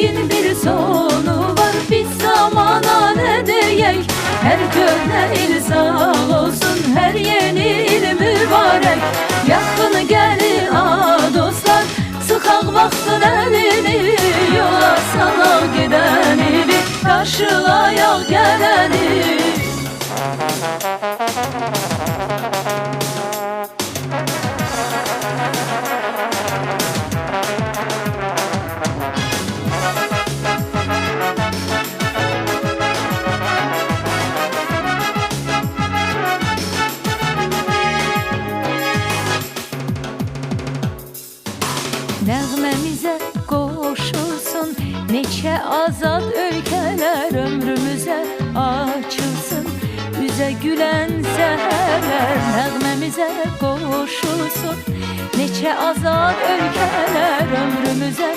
şeyin bir sonu var. Biz zamana ne diyek? Her köhne il sağ olsun, her yeni il mübarek. Yakın gelin a dostlar, sıkak baktın elini, yola salak gideni, bir karşılayak geleni. Nəğməmizə qoşulsun neçə azad ölkələr, ömrümüzə açılsın üzə gülən səhərlər. Nəğməmizə qoşulsun neçə azad ölkələr, ömrümüzə